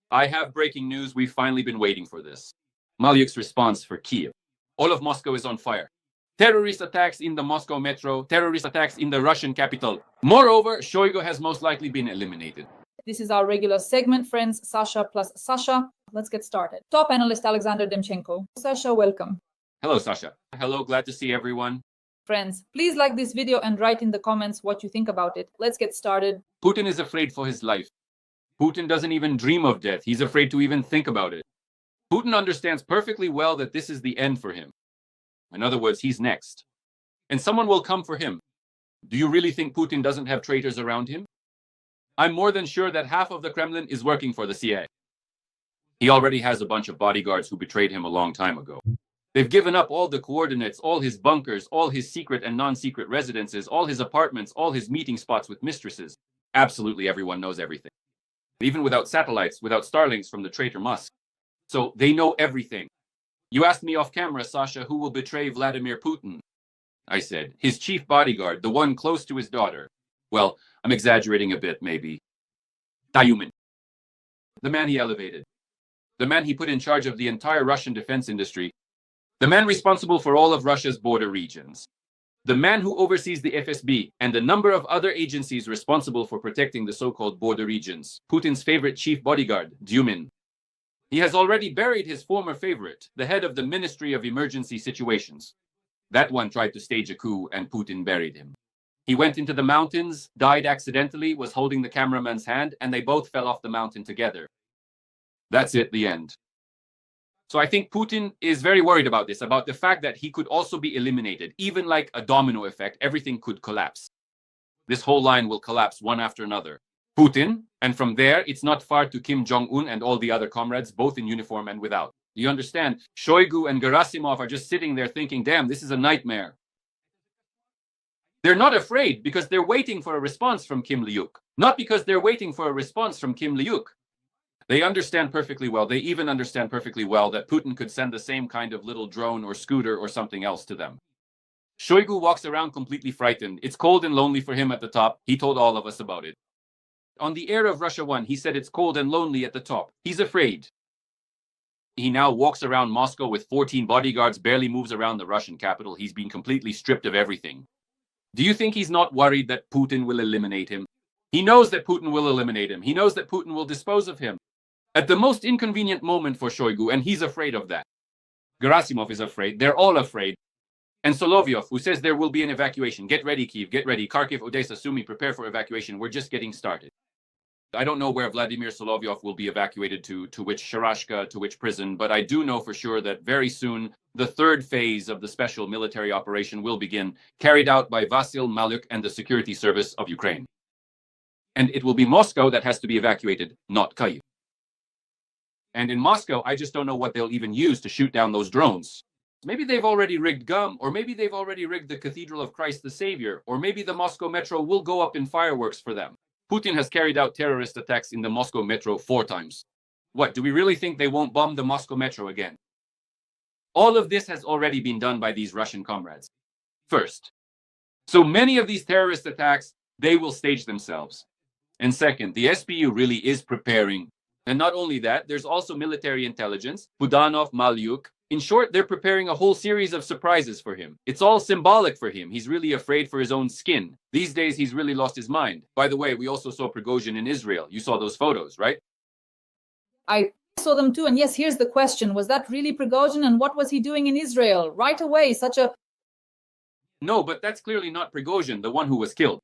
I have breaking news. We've finally been waiting for this. Malyuk's response for Kiev. All of Moscow is on fire. Terrorist attacks in the Moscow metro, terrorist attacks in the Russian capital. Moreover, Shoigu has most likely been eliminated. This is our regular segment, friends, Sasha plus Sasha. Let's get started. Top analyst Alexander Demchenko. Sasha, welcome. Hello, Sasha. Hello, glad to see everyone. Friends, please like this video and write in the comments what you think about it. Let's get started. Putin is afraid for his life. Putin doesn't even dream of death. He's afraid to even think about it. Putin understands perfectly well that this is the end for him. In other words, he's next. And someone will come for him. Do you really think Putin doesn't have traitors around him? I'm more than sure that half of the Kremlin is working for the CIA. He already has a bunch of bodyguards who betrayed him a long time ago. They've given up all the coordinates, all his bunkers, all his secret and non-secret residences, all his apartments, all his meeting spots with mistresses. Absolutely everyone knows everything. Even without satellites, without Starlinks from the traitor Musk. So they know everything. You asked me off camera, Sasha, who will betray Vladimir Putin? I said, his chief bodyguard, the one close to his daughter. Well, I'm exaggerating a bit, maybe. Tayumin. The man he elevated. The man he put in charge of the entire Russian defense industry. The man responsible for all of Russia's border regions. The man who oversees the FSB and a number of other agencies responsible for protecting the so-called border regions. Putin's favorite chief bodyguard, Dyumin. He has already buried his former favorite, the head of the Ministry of Emergency Situations. That one tried to stage a coup and Putin buried him. He went into the mountains, died accidentally, was holding the cameraman's hand, and they both fell off the mountain together. That's it, the end. So I think Putin is very worried about this, about the fact that he could also be eliminated. Even like a domino effect, everything could collapse. This whole line will collapse one after another. Putin, and from there, it's not far to Kim Jong-un and all the other comrades, both in uniform and without. You understand? Shoigu and Gerasimov are just sitting there thinking, damn, this is a nightmare. They're not afraid because they're waiting for a response from Kim Liuk. Not because they're waiting for a response from Kim Liuk. They understand perfectly well, they even understand perfectly well that Putin could send the same kind of little drone or scooter or something else to them. Shoigu walks around completely frightened. It's cold and lonely for him at the top. He told all of us about it. On the air of Russia 1, he said it's cold and lonely at the top. He's afraid. He now walks around Moscow with 14 bodyguards, barely moves around the Russian capital. He's been completely stripped of everything. Do you think he's not worried that Putin will eliminate him? He knows that Putin will eliminate him. He knows that Putin will dispose of him. At the most inconvenient moment for Shoigu, and he's afraid of that. Gerasimov is afraid. They're all afraid. And Solovyov, who says there will be an evacuation. Get ready, Kyiv. Get ready. Kharkiv, Odessa, Sumy, prepare for evacuation. We're just getting started. I don't know where Vladimir Solovyov will be evacuated to which Sharashka, to which prison, but I do know for sure that very soon the third phase of the special military operation will begin, carried out by Vasyl Malyuk and the Security Service of Ukraine. And it will be Moscow that has to be evacuated, not Kyiv. And in Moscow, I just don't know what they'll even use to shoot down those drones. Maybe they've already rigged GUM, or maybe they've already rigged the Cathedral of Christ the Savior, or maybe the Moscow metro will go up in fireworks for them. Putin has carried out terrorist attacks in the Moscow metro 4 times. What, do we really think they won't bomb the Moscow metro again? All of this has already been done by these Russian comrades. First, so many of these terrorist attacks, they will stage themselves. And second, the SBU really is preparing. And not only that, there's also military intelligence, Budanov, Malyuk. In short, they're preparing a whole series of surprises for him. It's all symbolic for him. He's really afraid for his own skin. These days, he's really lost his mind. By the way, we also saw Prigojin in Israel. You saw those photos, right? I saw them too. And yes, here's the question. Was that really Prigojin? And what was he doing in Israel? Right away, such a... No, but that's clearly not Prigojin, the one who was killed.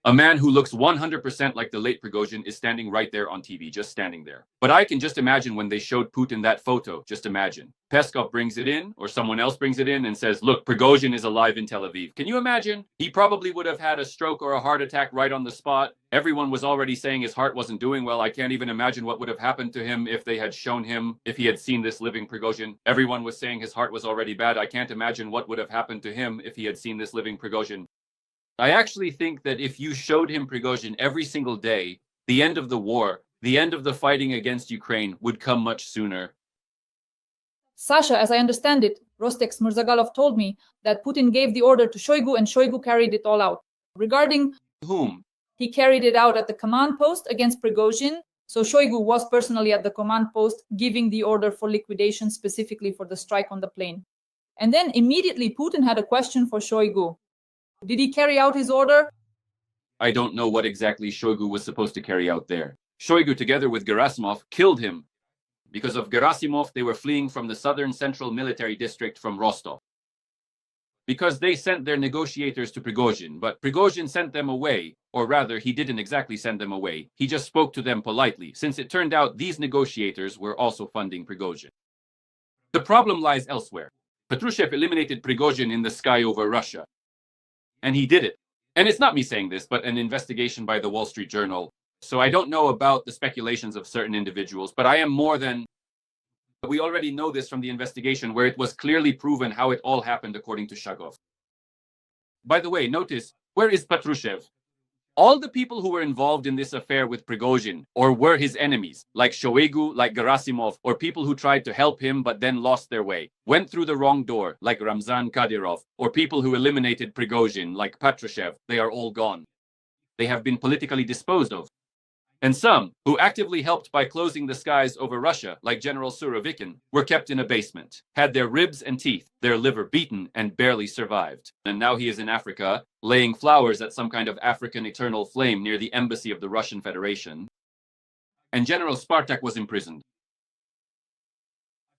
A man who looks 100% like the late Prigojin is standing right there on TV, just standing there. But I can just imagine when they showed Putin that photo, just imagine. Peskov brings it in, or someone else brings it in and says, look, Prigojin is alive in Tel Aviv. Can you imagine? He probably would have had a stroke or a heart attack right on the spot. Everyone was already saying his heart wasn't doing well. I can't even imagine what would have happened to him if they had shown him, if he had seen this living Prigojin. Everyone was saying his heart was already bad. I can't imagine what would have happened to him if he had seen this living Prigojin. I actually think that if you showed him Prigojin every single day, the end of the war, the end of the fighting against Ukraine would come much sooner. Sasha, as I understand it, Rostex Murzagalov told me that Putin gave the order to Shoigu and Shoigu carried it all out. Regarding whom? He carried it out at the command post against Prigojin. So Shoigu was personally at the command post giving the order for liquidation specifically for the strike on the plane. And then immediately Putin had a question for Shoigu. Did he carry out his order? I don't know what exactly Shoigu was supposed to carry out there. Shoigu, together with Gerasimov, killed him. Because of Gerasimov, they were fleeing from the southern central military district from Rostov. Because they sent their negotiators to Prigojin, but Prigojin sent them away, or rather, he didn't exactly send them away. He just spoke to them politely, since it turned out these negotiators were also funding Prigojin. The problem lies elsewhere. Patrushev eliminated Prigojin in the sky over Russia. And he did it. And it's not me saying this, but an investigation by the Wall Street Journal. So I don't know about the speculations of certain individuals, but I am more than... We already know this from the investigation where it was clearly proven how it all happened according to Shagov. By the way, notice, where is Patrushev? All the people who were involved in this affair with Prigojin, or were his enemies, like Shoigu, like Gerasimov, or people who tried to help him but then lost their way, went through the wrong door, like Ramzan Kadyrov, or people who eliminated Prigojin, like Patrushev, they are all gone. They have been politically disposed of. And some, who actively helped by closing the skies over Russia, like General Surovikin, were kept in a basement, had their ribs and teeth, their liver beaten, and barely survived. And now he is in Africa, laying flowers at some kind of African eternal flame near the embassy of the Russian Federation. And General Spartak was imprisoned.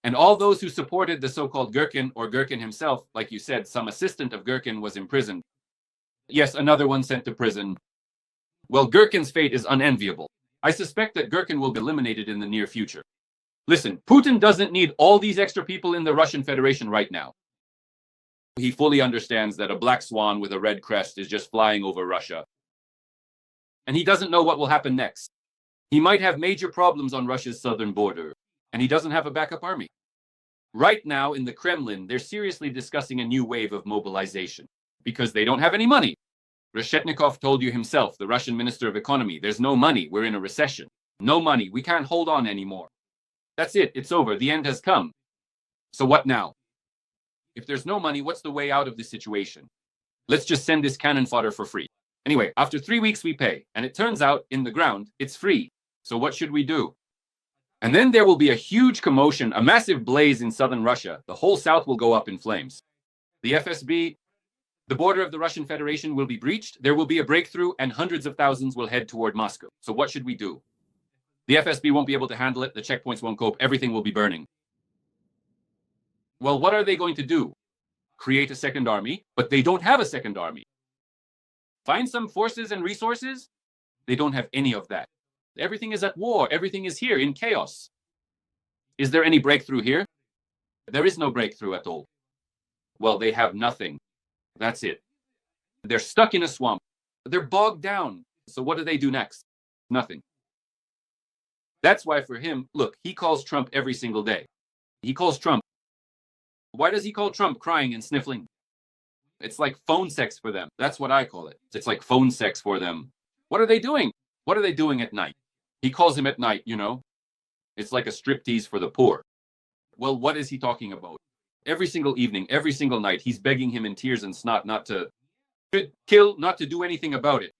And all those who supported the so-called Gherkin, or Gherkin himself, like you said, some assistant of Gherkin was imprisoned. Yes, another one sent to prison. Well, Gherkin's fate is unenviable. I suspect that Gherkin will be eliminated in the near future. Listen, Putin doesn't need all these extra people in the Russian Federation right now. He fully understands that a black swan with a red crest is just flying over Russia. And he doesn't know what will happen next. He might have major problems on Russia's southern border, and he doesn't have a backup army. Right now, in the Kremlin, they're seriously discussing a new wave of mobilization, because they don't have any money. Reshetnikov told you himself, the Russian Minister of Economy, there's no money, we're in a recession. No money, we can't hold on anymore. That's it, it's over, the end has come. So what now? If there's no money, what's the way out of this situation? Let's just send this cannon fodder for free. Anyway, after 3 weeks we pay, and it turns out, in the ground, it's free. So what should we do? And then there will be a huge commotion, a massive blaze in southern Russia. The whole south will go up in flames. The FSB... The border of the Russian Federation will be breached, there will be a breakthrough, and hundreds of thousands will head toward Moscow. So what should we do? The FSB won't be able to handle it, the checkpoints won't cope, everything will be burning. Well, what are they going to do? Create a second army, but they don't have a second army. Find some forces and resources? They don't have any of that. Everything is at war, everything is here in chaos. Is there any breakthrough here? There is no breakthrough at all. Well, they have nothing. That's it. They're stuck in a swamp. They're bogged down. So what do they do next? Nothing. That's why for him, look, he calls Trump every single day. He calls Trump. Why does he call Trump crying and sniffling? It's like phone sex for them. That's what I call it. It's like phone sex for them. What are they doing? What are they doing at night? He calls him at night, you know. It's like a striptease for the poor. Well, what is he talking about? Every single evening, every single night, he's begging him in tears and snot not to kill, not to do anything about it.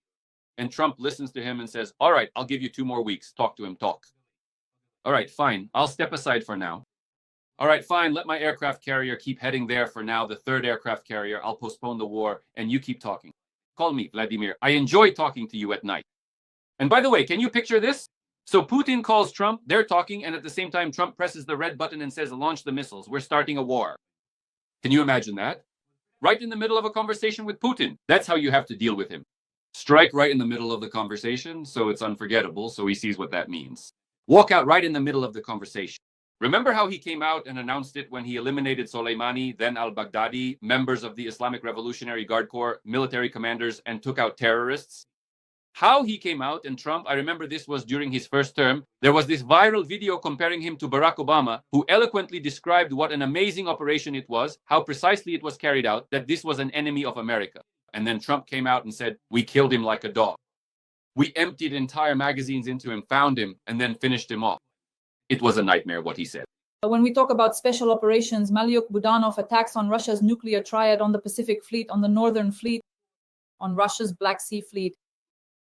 And Trump listens to him and says, all right, I'll give you 2 more weeks. Talk to him, talk. All right, fine. I'll step aside for now. All right, fine. Let my aircraft carrier keep heading there for now. The 3rd aircraft carrier. I'll postpone the war and you keep talking. Call me, Vladimir. I enjoy talking to you at night. And by the way, can you picture this? So Putin calls Trump, they're talking, and at the same time, Trump presses the red button and says, launch the missiles. We're starting a war. Can you imagine that? Right in the middle of a conversation with Putin. That's how you have to deal with him. Strike right in the middle of the conversation, so it's unforgettable, so he sees what that means. Walk out right in the middle of the conversation. Remember how he came out and announced it when he eliminated Soleimani, then al-Baghdadi, members of the Islamic Revolutionary Guard Corps, military commanders, and took out terrorists? How he came out, and Trump, I remember this was during his first term, there was this viral video comparing him to Barack Obama, who eloquently described what an amazing operation it was, how precisely it was carried out, that this was an enemy of America. And then Trump came out and said, we killed him like a dog. We emptied entire magazines into him, found him, and then finished him off. It was a nightmare what he said. When we talk about special operations, Malyuk Budanov attacks on Russia's nuclear triad, on the Pacific Fleet, on the Northern Fleet, on Russia's Black Sea Fleet.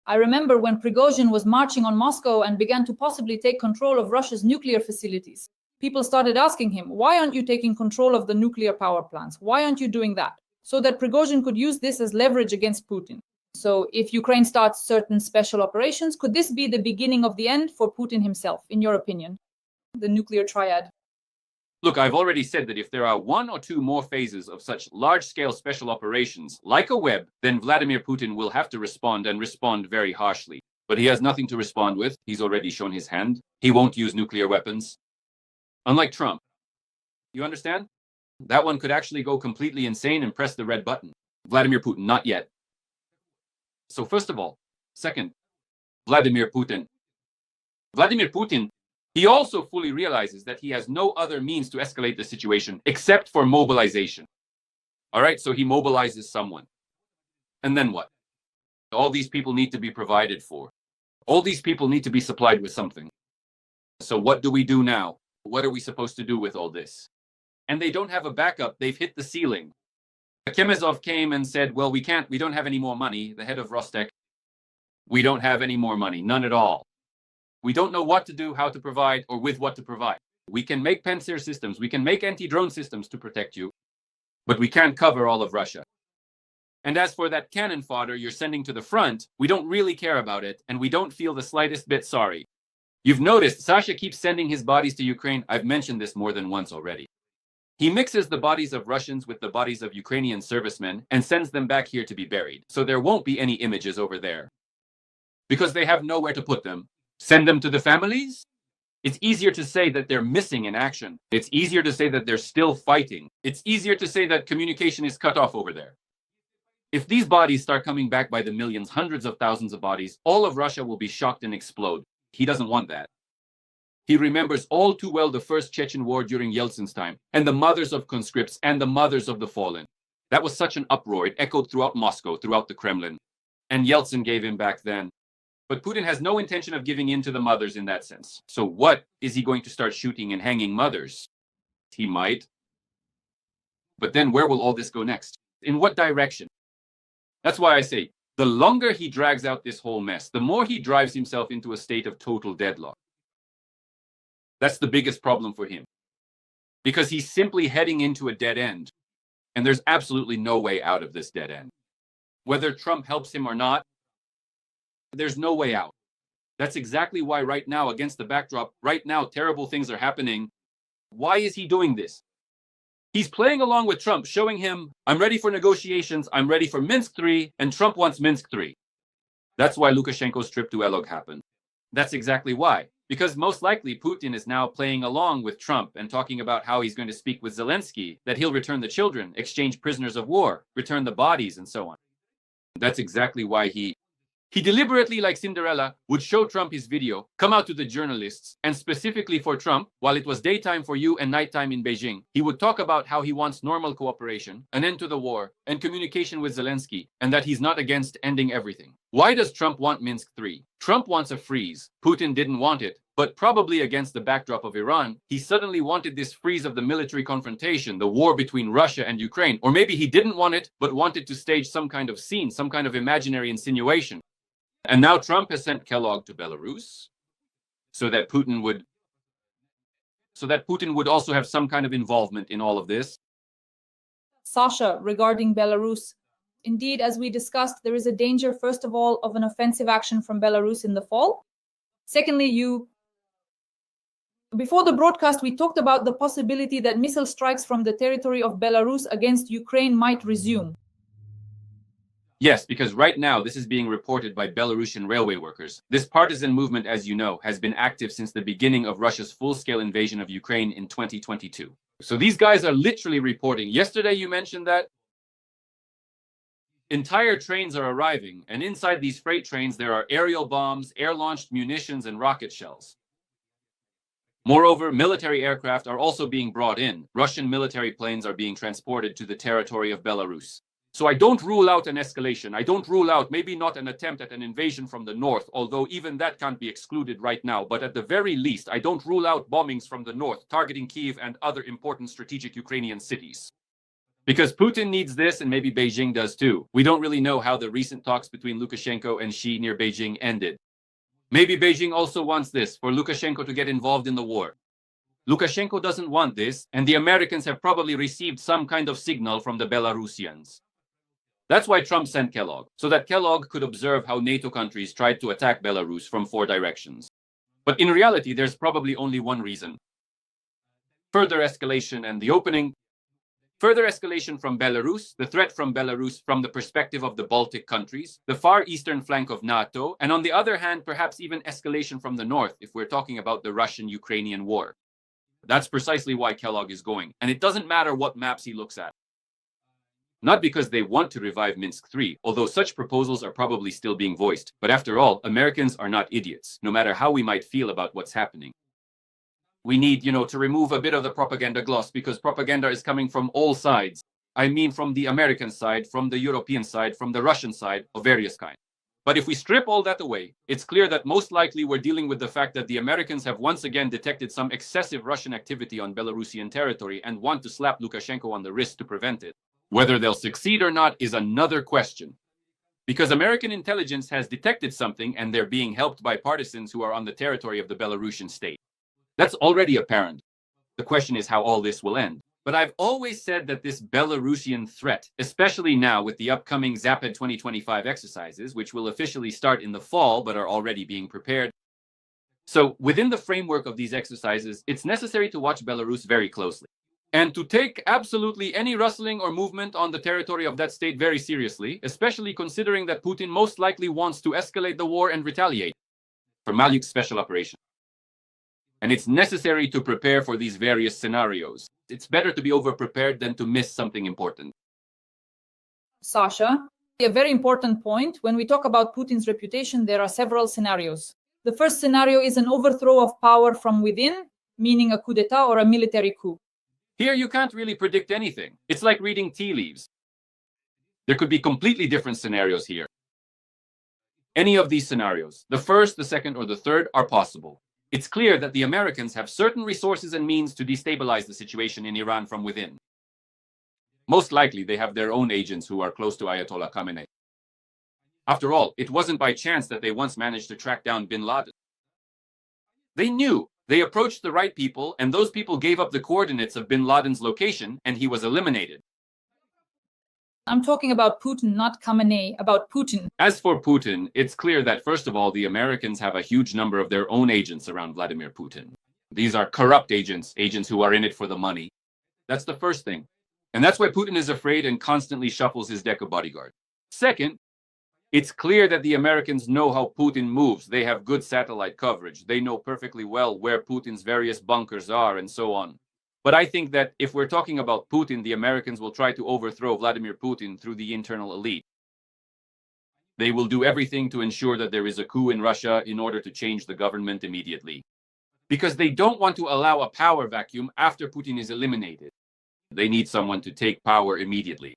I remember when Prigojin was marching on Moscow and began to possibly take control of Russia's nuclear facilities. People started asking him, why aren't you taking control of the nuclear power plants? Why aren't you doing that? So that Prigozhin could use this as leverage against Putin. So if Ukraine starts certain special operations, could this be the beginning of the end for Putin himself, in your opinion? The nuclear triad. Look, I've already said that if there are one or two more phases of such large-scale special operations, like a web, then Vladimir Putin will have to respond and respond very harshly. But he has nothing to respond with. He's already shown his hand. He won't use nuclear weapons. Unlike Trump. You understand? That one could actually go completely insane and press the red button. Vladimir Putin, not yet. So first of all, second, Vladimir Putin. Vladimir Putin, he also fully realizes that he has no other means to escalate the situation except for mobilization. All right, so he mobilizes someone. And then what? All these people need to be provided for. All these people need to be supplied with something. So what do we do now? What are we supposed to do with all this? And they don't have a backup. They've hit the ceiling. Kemezov came and said, well, we don't have any more money. The head of Rostec, we don't have any more money, none at all. We don't know what to do, how to provide, or with what to provide. We can make Panzer systems, we can make anti-drone systems to protect you, but we can't cover all of Russia. And as for that cannon fodder you're sending to the front, we don't really care about it, and we don't feel the slightest bit sorry. You've noticed Sasha keeps sending his bodies to Ukraine. I've mentioned this more than once already. He mixes the bodies of Russians with the bodies of Ukrainian servicemen and sends them back here to be buried. So there won't be any images over there. Because they have nowhere to put them. Send them to the families? It's easier to say that they're missing in action. It's easier to say that they're still fighting. It's easier to say that communication is cut off over there. If these bodies start coming back by the millions, hundreds of thousands of bodies, all of Russia will be shocked and explode. He doesn't want that. He remembers all too well the first Chechen war during Yeltsin's time, and the mothers of conscripts and the mothers of the fallen. That was such an uproar. It echoed throughout Moscow, throughout the Kremlin. And Yeltsin gave in back then. But Putin has no intention of giving in to the mothers in that sense. So what, is he going to start shooting and hanging mothers? He might. But then where will all this go next? In what direction? That's why I say, the longer he drags out this whole mess, the more he drives himself into a state of total deadlock. That's the biggest problem for him. Because he's simply heading into a dead end. And there's absolutely no way out of this dead end. Whether Trump helps him or not, there's no way out. That's exactly why right now, against the backdrop, right now, terrible things are happening. Why is he doing this? He's playing along with Trump, showing him, I'm ready for negotiations, I'm ready for Minsk 3, and Trump wants Minsk 3. That's why Lukashenko's trip to Elog happened. That's exactly why. Because most likely Putin is now playing along with Trump and talking about how he's going to speak with Zelensky, that he'll return the children, exchange prisoners of war, return the bodies, and so on. That's exactly why he deliberately, like Cinderella, would show Trump his video, come out to the journalists, and specifically for Trump, while it was daytime for you and nighttime in Beijing, he would talk about how he wants normal cooperation, an end to the war, and communication with Zelensky, and that he's not against ending everything. Why does Trump want Minsk 3? Trump wants a freeze. Putin didn't want it, but probably against the backdrop of Iran, he suddenly wanted this freeze of the military confrontation, the war between Russia and Ukraine. Or maybe he didn't want it, but wanted to stage some kind of scene, some kind of imaginary insinuation. And now Trump has sent Kellogg to Belarus so that Putin would also have some kind of involvement in all of this. Sasha, regarding Belarus, indeed, as we discussed, there is a danger, first of all, of an offensive action from Belarus in the fall. Secondly, before the broadcast, we talked about the possibility that missile strikes from the territory of Belarus against Ukraine might resume. Yes, because right now this is being reported by Belarusian railway workers. This partisan movement, as you know, has been active since the beginning of Russia's full-scale invasion of Ukraine in 2022. So these guys are literally reporting. Yesterday you mentioned that entire trains are arriving, and inside these freight trains there are aerial bombs, air-launched munitions, and rocket shells. Moreover, military aircraft are also being brought in. Russian military planes are being transported to the territory of Belarus. So I don't rule out an escalation. I don't rule out maybe not an attempt at an invasion from the north, although even that can't be excluded right now. But at the very least, I don't rule out bombings from the north, targeting Kyiv and other important strategic Ukrainian cities. Because Putin needs this, and maybe Beijing does too. We don't really know how the recent talks between Lukashenko and Xi near Beijing ended. Maybe Beijing also wants this, for Lukashenko to get involved in the war. Lukashenko doesn't want this, and the Americans have probably received some kind of signal from the Belarusians. That's why Trump sent Kellogg, so that Kellogg could observe how NATO countries tried to attack Belarus from 4 directions. But in reality, there's probably only one reason. Further escalation and the opening. Further escalation from Belarus, the threat from Belarus from the perspective of the Baltic countries, the far eastern flank of NATO, and on the other hand, perhaps even escalation from the north if we're talking about the Russian-Ukrainian war. That's precisely why Kellogg is going, and it doesn't matter what maps he looks at. Not because they want to revive Minsk III, although such proposals are probably still being voiced, but after all, Americans are not idiots, no matter how we might feel about what's happening. We need, to remove a bit of the propaganda gloss, because propaganda is coming from all sides. I mean from the American side, from the European side, from the Russian side, of various kinds. But if we strip all that away, it's clear that most likely we're dealing with the fact that the Americans have once again detected some excessive Russian activity on Belarusian territory and want to slap Lukashenko on the wrist to prevent it. Whether they'll succeed or not is another question. Because American intelligence has detected something and they're being helped by partisans who are on the territory of the Belarusian state. That's already apparent. The question is how all this will end. But I've always said that this Belarusian threat, especially now with the upcoming Zapad 2025 exercises, which will officially start in the fall but are already being prepared. So within the framework of these exercises, it's necessary to watch Belarus very closely and to take absolutely any rustling or movement on the territory of that state very seriously, especially considering that Putin most likely wants to escalate the war and retaliate for Malyuk's special operation. And it's necessary to prepare for these various scenarios. It's better to be over-prepared than to miss something important. Sasha, a very important point. When we talk about Putin's reputation, there are several scenarios. The first scenario is an overthrow of power from within, meaning a coup d'etat or a military coup. Here you can't really predict anything. It's like reading tea leaves. There could be completely different scenarios here. Any of these scenarios, the first, the second, or the third, are possible. It's clear that the Americans have certain resources and means to destabilize the situation in Iran from within. Most likely, they have their own agents who are close to Ayatollah Khamenei. After all, it wasn't by chance that they once managed to track down bin Laden. They knew. They approached the right people, and those people gave up the coordinates of bin Laden's location, and he was eliminated. I'm talking about Putin, not Khamenei, about Putin. As for Putin, it's clear that, first of all, the Americans have a huge number of their own agents around Vladimir Putin. These are corrupt agents, agents who are in it for the money. That's the first thing. And that's why Putin is afraid and constantly shuffles his deck of bodyguards. Second, it's clear that the Americans know how Putin moves. They have good satellite coverage. They know perfectly well where Putin's various bunkers are and so on. But I think that if we're talking about Putin, the Americans will try to overthrow Vladimir Putin through the internal elite. They will do everything to ensure that there is a coup in Russia in order to change the government immediately. Because they don't want to allow a power vacuum after Putin is eliminated. They need someone to take power immediately.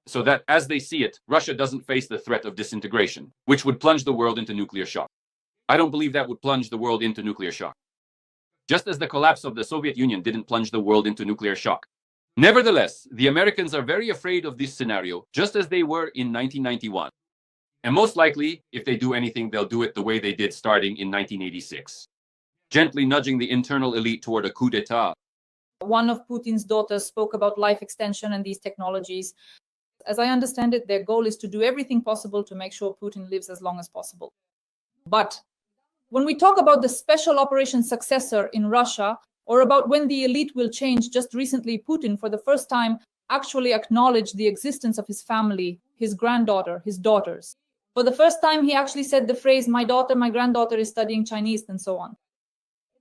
So that, as they see it, Russia doesn't face the threat of disintegration, which would plunge the world into nuclear shock. I don't believe that would plunge the world into nuclear shock. Just as the collapse of the Soviet Union didn't plunge the world into nuclear shock. Nevertheless, the Americans are very afraid of this scenario, just as they were in 1991. And most likely, if they do anything, they'll do it the way they did starting in 1986. Gently nudging the internal elite toward a coup d'etat. One of Putin's daughters spoke about life extension and these technologies. As I understand it, their goal is to do everything possible to make sure Putin lives as long as possible. But when we talk about the special operation successor in Russia, or about when the elite will change, just recently Putin, for the first time, actually acknowledged the existence of his family, his granddaughter, his daughters. For the first time, he actually said the phrase, my daughter, my granddaughter is studying Chinese, and so on.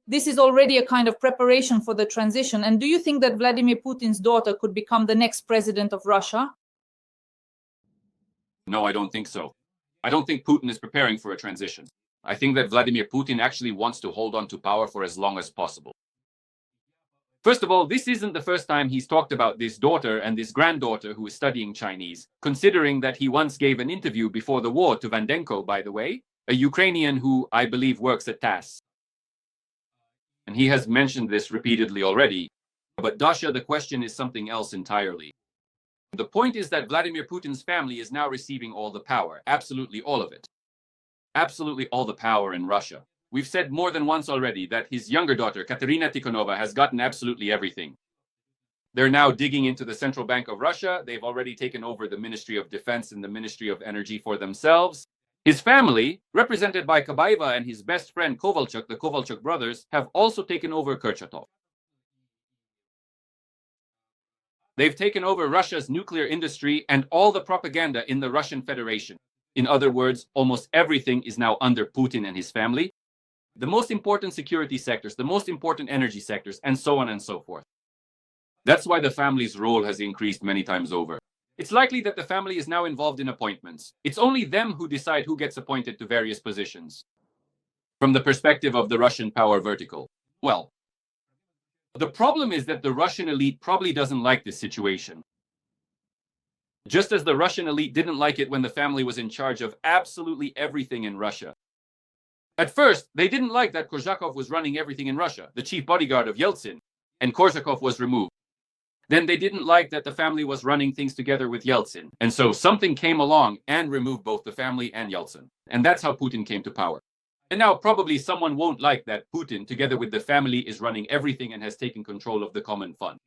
This is already a kind of preparation for the transition. And do you think that Vladimir Putin's daughter could become the next president of Russia? No, I don't think so. I don't think Putin is preparing for a transition. I think that Vladimir Putin actually wants to hold on to power for as long as possible. First of all, this isn't the first time he's talked about this daughter and this granddaughter who is studying Chinese, considering that he once gave an interview before the war to Vandenko, by the way, a Ukrainian who I believe works at JASSM. And he has mentioned this repeatedly already. but Dasha, the question is something else entirely. The point is that Vladimir Putin's family is now receiving all the power, absolutely all of it. Absolutely all the power in Russia. We've said more than once already that his younger daughter, Katerina Tikhonova, has gotten absolutely everything. They're now digging into the Central Bank of Russia. They've already taken over the Ministry of Defense and the Ministry of Energy for themselves. His family, represented by Kabaeva and his best friend Kovalchuk, the Kovalchuk brothers, have also taken over Kurchatov. They've taken over Russia's nuclear industry and all the propaganda in the Russian Federation. In other words, almost everything is now under Putin and his family. The most important security sectors, the most important energy sectors, and so on and so forth. That's why the family's role has increased many times over. It's likely that the family is now involved in appointments. It's only them who decide who gets appointed to various positions. From the perspective of the Russian power vertical, well, the problem is that the Russian elite probably doesn't like this situation. Just as the Russian elite didn't like it when the family was in charge of absolutely everything in Russia. At first, they didn't like that Korzakov was running everything in Russia, the chief bodyguard of Yeltsin, and Korzakov was removed. Then they didn't like that the family was running things together with Yeltsin. And so something came along and removed both the family and Yeltsin. And that's how Putin came to power. And now probably someone won't like that Putin, together with the family, is running everything and has taken control of the common fund.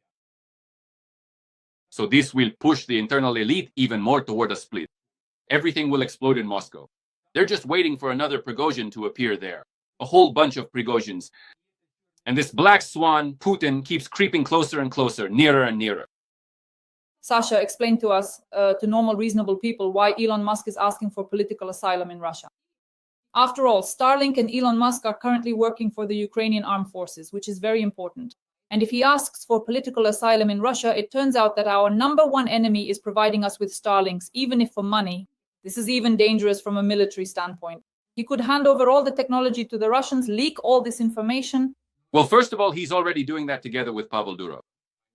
So this will push the internal elite even more toward a split. Everything will explode in Moscow. They're just waiting for another Prigojin to appear there. A whole bunch of Prigojins. And this black swan, Putin, keeps creeping closer and closer, nearer and nearer. Sasha, explain to us, to normal, reasonable people, why Elon Musk is asking for political asylum in Russia. After all, Starlink and Elon Musk are currently working for the Ukrainian armed forces, which is very important. And if he asks for political asylum in Russia, it turns out that our number one enemy is providing us with Starlinks, even if for money. This is even dangerous from a military standpoint. He could hand over all the technology to the Russians, leak all this information. Well, first of all, he's already doing that together with Pavel Durov.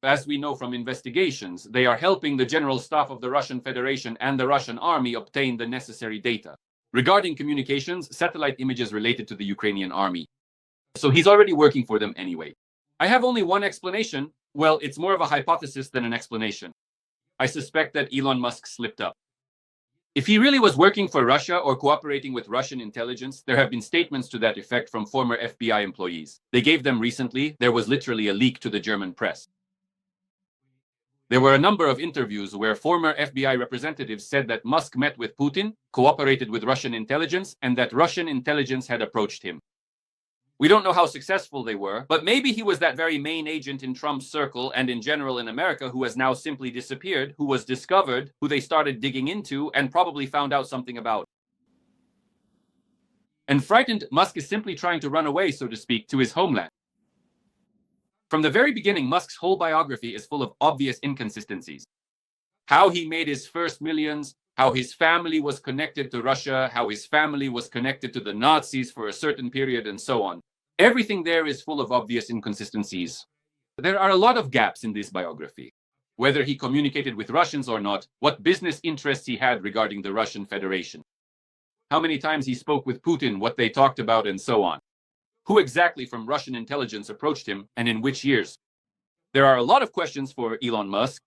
As we know from investigations, they are helping the general staff of the Russian Federation and the Russian army obtain the necessary data. Regarding communications, satellite images related to the Ukrainian army. So he's already working for them anyway. I have only one explanation. Well, it's more of a hypothesis than an explanation. I suspect that Elon Musk slipped up. If he really was working for Russia or cooperating with Russian intelligence, there have been statements to that effect from former FBI employees. They gave them recently. There was literally a leak to the German press. There were a number of interviews where former FBI representatives said that Musk met with Putin, cooperated with Russian intelligence, and that Russian intelligence had approached him. We don't know how successful they were, but maybe he was that very main agent in Trump's circle and in general in America who has now simply disappeared, who was discovered, who they started digging into, and probably found out something about. And frightened, Musk is simply trying to run away, so to speak, to his homeland. From the very beginning, Musk's whole biography is full of obvious inconsistencies. How he made his first millions, how his family was connected to Russia, how his family was connected to the Nazis for a certain period, and so on. Everything there is full of obvious inconsistencies. There are a lot of gaps in this biography. Whether he communicated with Russians or not, what business interests he had regarding the Russian Federation, how many times he spoke with Putin, what they talked about, and so on. Who exactly from Russian intelligence approached him, and in which years? There are a lot of questions for Elon Musk.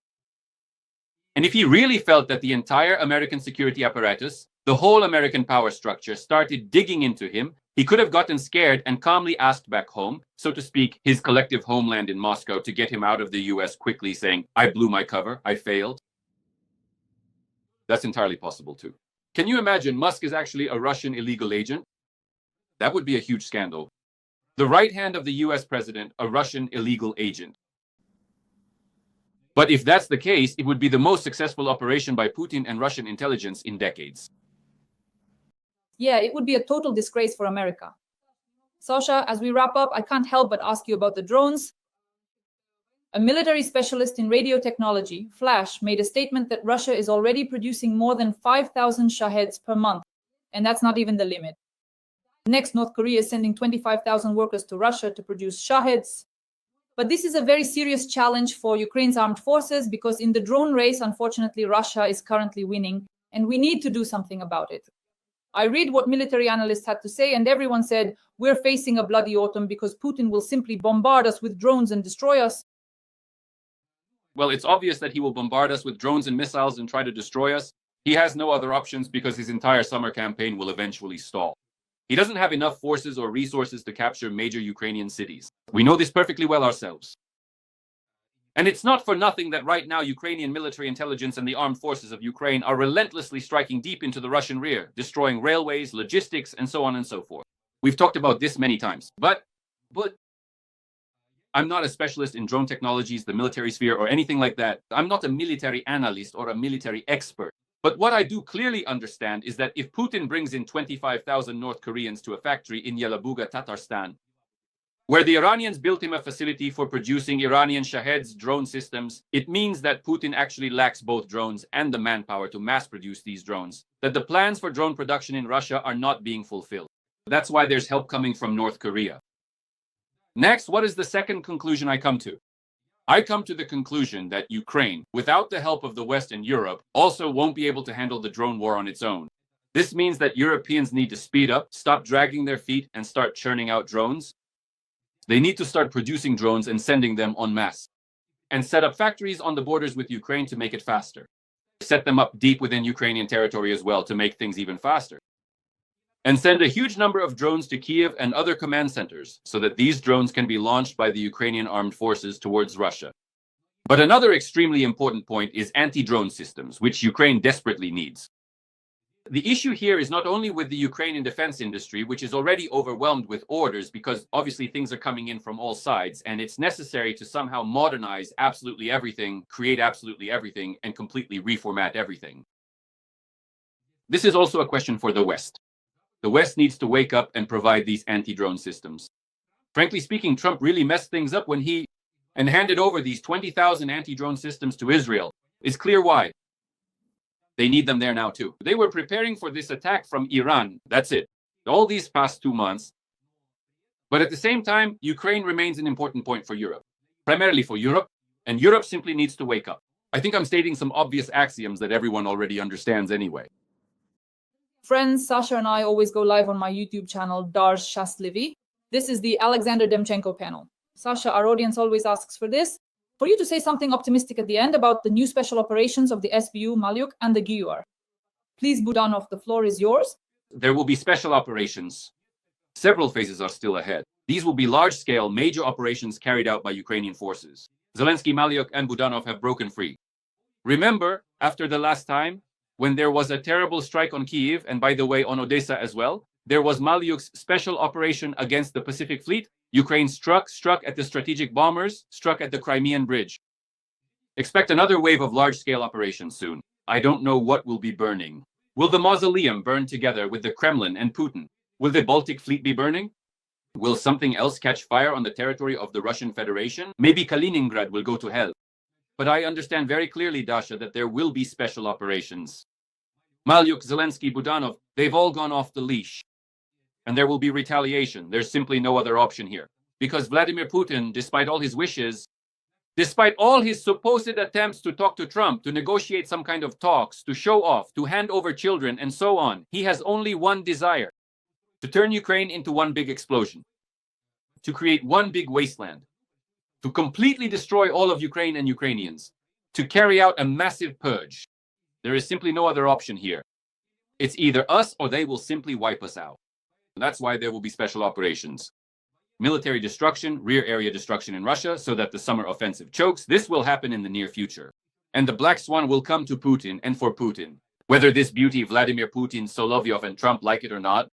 And if he really felt that the entire American security apparatus, the whole American power structure, started digging into him, he could have gotten scared and calmly asked back home, so to speak, his collective homeland in Moscow, to get him out of the US quickly, saying, I blew my cover, I failed. That's entirely possible too. Can you imagine Musk is actually a Russian illegal agent? That would be a huge scandal. The right hand of the US president, a Russian illegal agent. But if that's the case, it would be the most successful operation by Putin and Russian intelligence in decades. Yeah, it would be a total disgrace for America. Sasha, as we wrap up, I can't help but ask you about the drones. A military specialist in radio technology, Flash, made a statement that Russia is already producing more than 5,000 Shaheds per month, and that's not even the limit. Next, North Korea is sending 25,000 workers to Russia to produce Shaheds. But this is a very serious challenge for Ukraine's armed forces because in the drone race, unfortunately, Russia is currently winning, and we need to do something about it. I read what military analysts had to say, and everyone said, we're facing a bloody autumn because Putin will simply bombard us with drones and destroy us. Well, it's obvious that he will bombard us with drones and missiles and try to destroy us. He has no other options because his entire summer campaign will eventually stall. He doesn't have enough forces or resources to capture major Ukrainian cities. We know this perfectly well ourselves. And it's not for nothing that right now Ukrainian military intelligence and the armed forces of Ukraine are relentlessly striking deep into the Russian rear, destroying railways, logistics, and so on and so forth. We've talked about this many times, but I'm not a specialist in drone technologies, the military sphere, or anything like that. I'm not a military analyst or a military expert. But what I do clearly understand is that if Putin brings in 25,000 North Koreans to a factory in Yelabuga, Tatarstan, where the Iranians built him a facility for producing Iranian Shaheds drone systems, it means that Putin actually lacks both drones and the manpower to mass produce these drones, that the plans for drone production in Russia are not being fulfilled. That's why there's help coming from North Korea. Next, what is the second conclusion I come to? I come to the conclusion that Ukraine, without the help of the West and Europe, also won't be able to handle the drone war on its own. This means that Europeans need to speed up, stop dragging their feet, and start churning out drones. They need to start producing drones and sending them en masse, and set up factories on the borders with Ukraine to make it faster. Set them up deep within Ukrainian territory as well to make things even faster. And send a huge number of drones to Kiev and other command centers so that these drones can be launched by the Ukrainian armed forces towards Russia. But another extremely important point is anti-drone systems, which Ukraine desperately needs. The issue here is not only with the Ukrainian defense industry, which is already overwhelmed with orders because obviously things are coming in from all sides, and it's necessary to somehow modernize absolutely everything, create absolutely everything, and completely reformat everything. This is also a question for the West. The West needs to wake up and provide these anti-drone systems. Frankly speaking, Trump really messed things up when he handed over these 20,000 anti-drone systems to Israel. It's clear why. They need them there now too. They were preparing for this attack from Iran. That's it. All these past 2 months. But at the same time, Ukraine remains an important point for Europe. Primarily for Europe, and Europe simply needs to wake up. I think I'm stating some obvious axioms that everyone already understands anyway. Friends, Sasha and I always go live on my YouTube channel, Dar's Shastlivi. This is the Alexander Demchenko panel. Sasha, our audience always asks for this. For you to say something optimistic at the end about the new special operations of the SBU, Malyuk, and the GUR. Please, Budanov, the floor is yours. There will be special operations. Several phases are still ahead. These will be large-scale, major operations carried out by Ukrainian forces. Zelensky, Malyuk, and Budanov have broken free. Remember, after the last time, when there was a terrible strike on Kyiv, and by the way, on Odessa as well, there was Malyuk's special operation against the Pacific Fleet. Ukraine struck at the strategic bombers, struck at the Crimean Bridge. Expect another wave of large-scale operations soon. I don't know what will be burning. Will the mausoleum burn together with the Kremlin and Putin? Will the Baltic Fleet be burning? Will something else catch fire on the territory of the Russian Federation? Maybe Kaliningrad will go to hell. But I understand very clearly, Dasha, that there will be special operations. Malyuk, Zelensky, Budanov, they've all gone off the leash. And there will be retaliation. There's simply no other option here. Because Vladimir Putin, despite all his wishes, despite all his supposed attempts to talk to Trump, to negotiate some kind of talks, to show off, to hand over children, and so on, he has only one desire: to turn Ukraine into one big explosion, to create one big wasteland, to completely destroy all of Ukraine and Ukrainians, to carry out a massive purge. There is simply no other option here. It's either us or they will simply wipe us out. And that's why there will be special operations. Military destruction, rear area destruction in Russia, so that the summer offensive chokes. This will happen in the near future. And the Black Swan will come to Putin and for Putin. Whether this beauty Vladimir Putin, Solovyov, and Trump like it or not,